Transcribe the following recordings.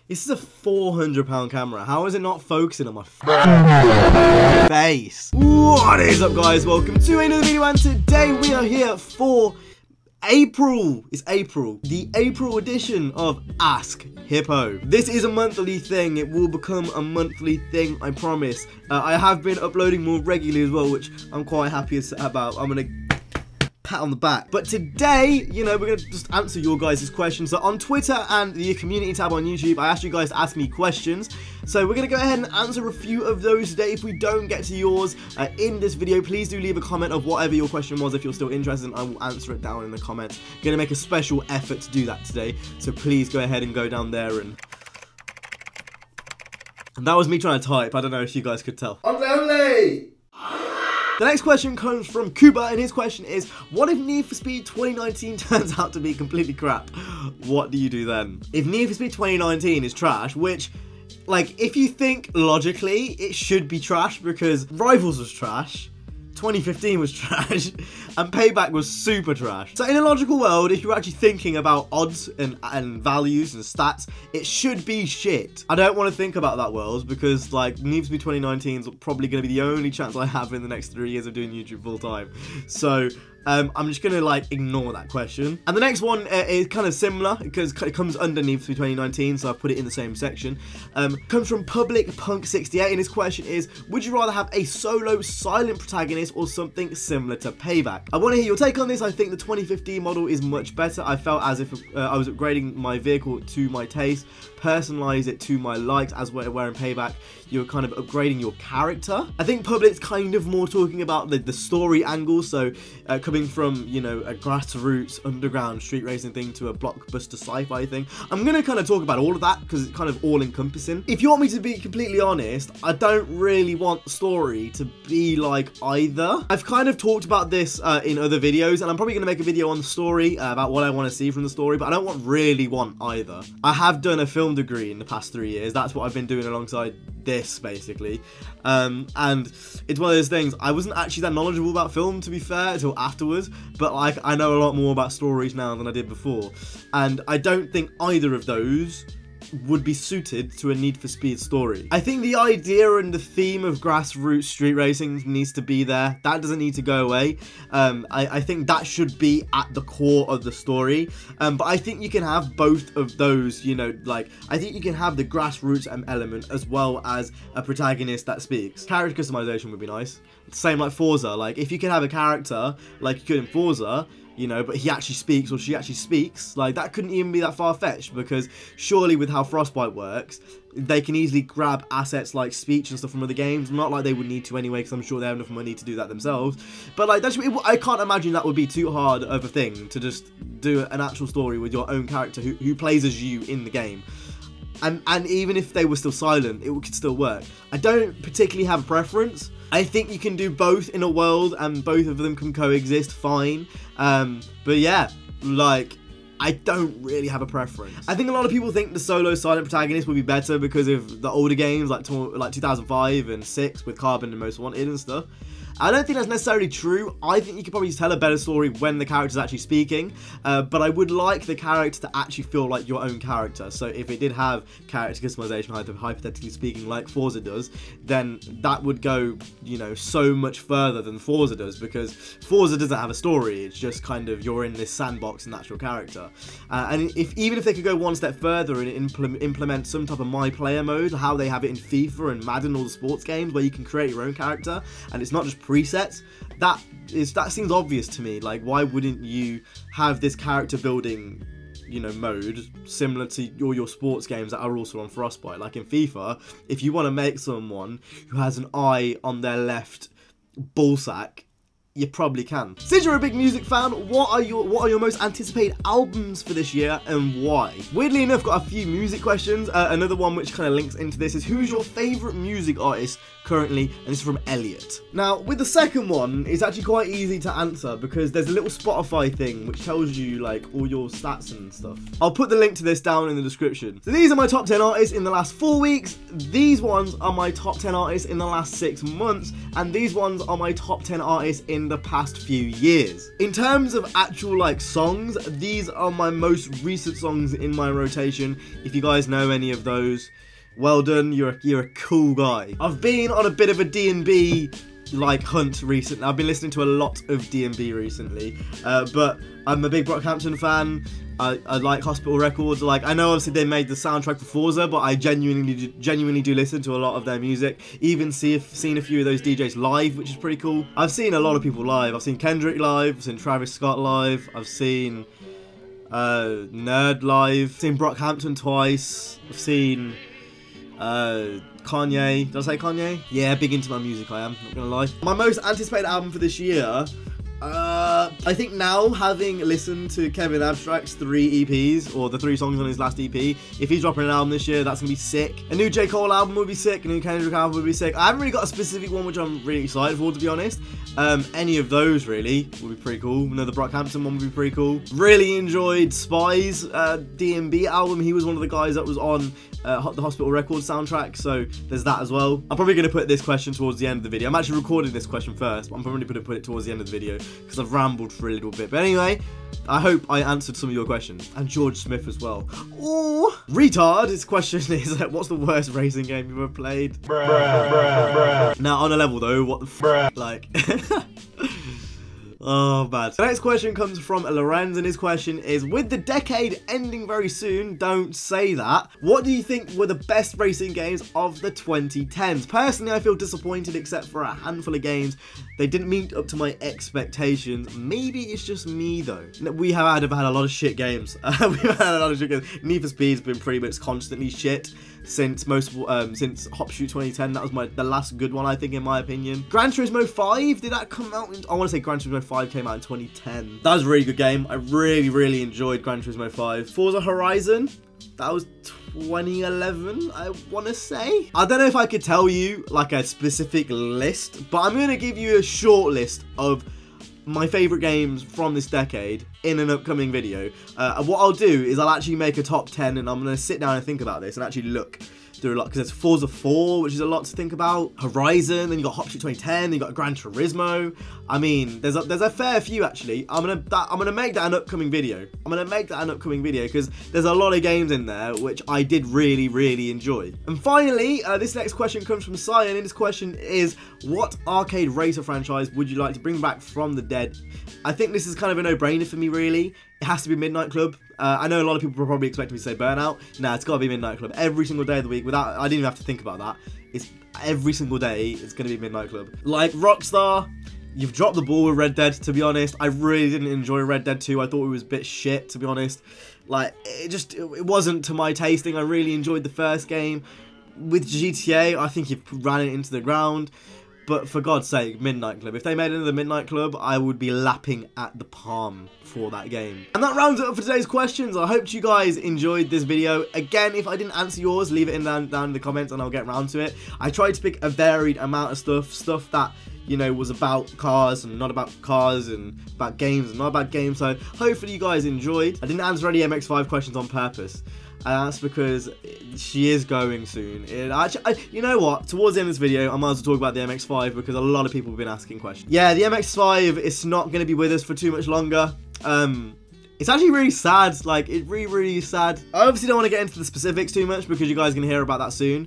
This is a £400 camera. How is it not focusing on my face? What is up, guys? Welcome to another video, and today we are here for April. It's April. The April edition of Ask Hippo. This is a monthly thing. It will become a monthly thing, I promise. I have been uploading more regularly as well, which I'm quite happy about. I'm gonna pat on the back. But today, you know, we're gonna just answer your guys' questions. So on Twitter and the community tab on YouTube, I asked you guys to ask me questions. So we're gonna go ahead and answer a few of those today. If we don't get to yours in this video, please do leave a comment of whatever your question was if you're still interested, and I will answer it down in the comments. Gonna make a special effort to do that today. So please go ahead and go down there and that was me trying to type. I don't know if you guys could tell. I'm lonely! The next question comes from Kuba, and his question is, what if Need for Speed 2019 turns out to be completely crap? What do you do then? If Need for Speed 2019 is trash, which, like, if you think logically, it should be trash because Rivals was trash, 2015 was trash, and Payback was super trash. So in a logical world, if you're actually thinking about odds and values and stats, it should be shit. I don't want to think about that world because, like, Need for Speed 2019 is probably going to be the only chance I have in the next 3 years of doing YouTube full time. So I'm just going to, like, ignore that question. And the next one is kind of similar because it comes underneath 2019, so I've put it in the same section. Comes from Public Punk 68, and his question is, would you rather have a solo silent protagonist or something similar to Payback? I want to hear your take on this. I think the 2015 model is much better. I felt as if I was upgrading my vehicle to my taste, personalize it to my likes, as where in Payback you're kind of upgrading your character. I think Public's kind of more talking about the story angle, so coming from, you know, a grassroots underground street racing thing to a blockbuster sci-fi thing. I'm gonna kind of talk about all of that because it's kind of all encompassing. If you want me to be completely honest, I don't really want story to be like either. I've kind of talked about this in other videos, and I'm probably gonna make a video on the story about what I want to see from the story, but I don't really want either. I have done a film degree in the past 3 years. That's what I've been doing alongside this, basically. And it's one of those things, I wasn't actually that knowledgeable about film, to be fair, until afterwards, but like I know a lot more about stories now than I did before, and I don't think either of those would be suited to a Need for Speed story. I think the idea and the theme of grassroots street racing needs to be there. That doesn't need to go away. I think that should be at the core of the story. But I think you can have both of those, you know, like, I think you can have the grassroots element as well as a protagonist that speaks. Character customization would be nice. Same like Forza. Like, if you can have a character like you could in Forza, you know, but he actually speaks or she actually speaks, like, that couldn't even be that far-fetched, because surely with how Frostbite works, they can easily grab assets like speech and stuff from other games. Not like they would need to anyway, because I'm sure they have enough money to do that themselves. But like, I can't imagine that would be too hard of a thing to just do an actual story with your own character who plays as you in the game. And even if they were still silent, it could still work. I don't particularly have a preference. I think you can do both in a world, and both of them can coexist fine. But yeah, like, I don't really have a preference. I think a lot of people think the solo silent protagonist would be better because of the older games like 2005 and 6 with Carbon and Most Wanted and stuff. I don't think that's necessarily true. I think you could probably tell a better story when the character's actually speaking, but I would like the character to actually feel like your own character. So if it did have character customization, hypothetically speaking, like Forza does, then that would go, you know, so much further than Forza does, because Forza doesn't have a story. It's just kind of, you're in this sandbox and that's your character. And even if they could go one step further and implement some type of my player mode, how they have it in FIFA and Madden, all the sports games, where you can create your own character and it's not just presets, that seems obvious to me. Like, why wouldn't you have this character building, you know, mode similar to all your sports games that are also on Frostbite? Like in FIFA, if you want to make someone who has an eye on their left ballsack, you probably can. Since you're a big music fan, what are your most anticipated albums for this year and why? Weirdly enough, got a few music questions. Another one which kind of links into this is, who's your favourite music artist currently? And this is from Elliot. Now, with the second one, it's actually quite easy to answer because there's a little Spotify thing which tells you like all your stats and stuff. I'll put the link to this down in the description. So these are my top 10 artists in the last 4 weeks. These ones are my top 10 artists in the last 6 months. And these ones are my top 10 artists in in the past few years. In terms of actual like songs, these are my most recent songs in my rotation. If you guys know any of those, well done, you're a cool guy. I've been on a bit of a D&B like hunt recently. I've been listening to a lot of D&B recently, but I'm a big Brockhampton fan. I like Hospital Records. Like, I know obviously they made the soundtrack for Forza, but I genuinely do listen to a lot of their music. Even seen a few of those DJs live, which is pretty cool. I've seen a lot of people live. I've seen Kendrick live, I've seen Travis Scott live, I've seen Nerd live, I've seen Brockhampton twice, I've seen Kanye. Did I say Kanye? Yeah, big into my music, I am, not gonna lie. My most anticipated album for this year, I think now, having listened to Kevin Abstract's 3 EPs, or the 3 songs on his last EP, if he's dropping an album this year, that's gonna be sick. A new J. Cole album would be sick, a new Kendrick album would be sick. I haven't really got a specific one which I'm really excited for, to be honest. Any of those really would be pretty cool. The Brockhampton one would be pretty cool. Really enjoyed Spy's D&B album. He was one of the guys that was on the Hospital Records soundtrack, so there's that as well. I'm probably going to put this question towards the end of the video. I'm actually recording this question first, but I'm probably going to put it towards the end of the video because I've rambled for a little bit. But anyway, I hope I answered some of your questions. And George Smith as well. Ooh. Retard, his question is, what's the worst racing game you've ever played? Bruh. Now, on a level though, what the f***? Like... Oh, bad. The next question comes from Lorenz, and his question is, with the decade ending very soon, don't say that, what do you think were the best racing games of the 2010s? Personally, I feel disappointed except for a handful of games. They didn't meet up to my expectations. Maybe it's just me, though. We have had a lot of shit games. We've had a lot of shit games. Need for Speed's been pretty much constantly shit since Hop Shoot 2010. That was the last good one, I think, in my opinion. Gran Turismo 5, did that come out I want to say Gran Turismo 5 came out in 2010. That was a really good game. I really enjoyed Gran Turismo 5. Forza Horizon, that was 2011, I want to say. I don't know if I could tell you like a specific list, but I'm going to give you a short list of my favorite games from this decade in an upcoming video. And what I'll do is I'll actually make a top 10, and I'm going to sit down and think about this and actually look through a lot, because there's Forza 4, which is a lot to think about, Horizon, then you got Hop Shoot 2010, then you got Gran Turismo. I mean, there's a fair few actually. I'm gonna make that an upcoming video. Because there's a lot of games in there which I did really enjoy. And finally, this next question comes from Saiyan, and his question is, what arcade racer franchise would you like to bring back from the dead? I think this is kind of a no-brainer for me, really. It has to be Midnight Club. I know a lot of people probably expect me to say Burnout. Nah, it's got to be Midnight Club. Every single day of the week, I didn't even have to think about that. It's every single day, it's going to be Midnight Club. Like Rockstar, you've dropped the ball with Red Dead, to be honest. I really didn't enjoy Red Dead 2. I thought it was a bit shit, to be honest. Like, it wasn't to my tasting. I really enjoyed the first game. With GTA, I think you've ran it into the ground. But for God's sake, Midnight Club. If they made another Midnight Club, I would be lapping at the palm for that game. And that rounds it up for today's questions. I hope you guys enjoyed this video. Again, if I didn't answer yours, leave it down in the comments and I'll get round to it. I tried to pick a varied amount of stuff that, you know, was about cars and not about cars, and about games and not about games. So hopefully you guys enjoyed. I didn't answer any MX5 questions on purpose. And that's because she is going soon. You know what? Towards the end of this video, I might as well talk about the MX5 because a lot of people have been asking questions. Yeah, the MX5 is not going to be with us for too much longer. It's actually really sad. Like, it really is sad. I obviously don't want to get into the specifics too much because you guys are going to hear about that soon.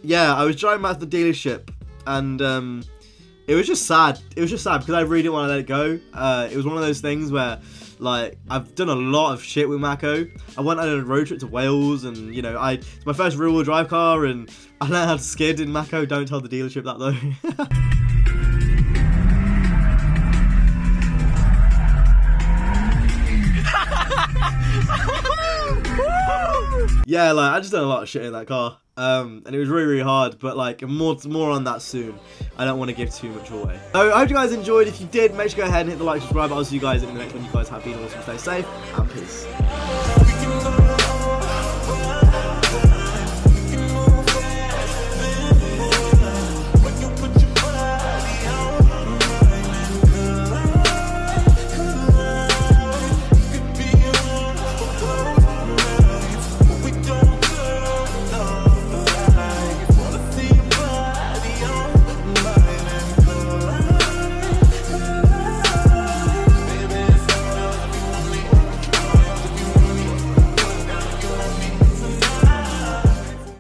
Yeah, I was driving back to the dealership and it was just sad. It was just sad because I really didn't want to let it go. It was one of those things where, like, I've done a lot of shit with Mako. I went on a road trip to Wales, and, you know, it's my first rear-wheel drive car, and I learned how to skid in Mako. Don't tell the dealership that, though. Yeah, like, I just done a lot of shit in that car. And it was really hard, but like more on that soon. I don't want to give too much away. So I hope you guys enjoyed. If you did, make sure to go ahead and hit the like, subscribe. I'll see you guys in the next one. You guys have been awesome. Stay safe and peace.